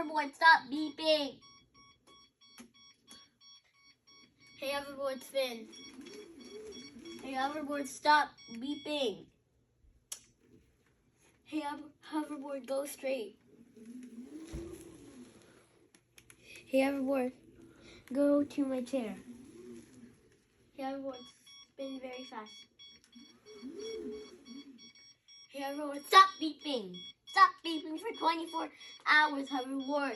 hoverboard, stop beeping. Hey, hoverboard, spin. Hey, hoverboard, stop beeping. Hey, hoverboard, go straight. Hey, hoverboard, go to my chair. Hey, hoverboard, spin very fast. Hey, hoverboard, stop beeping. Stop beeping for 24 hours, hoverboard.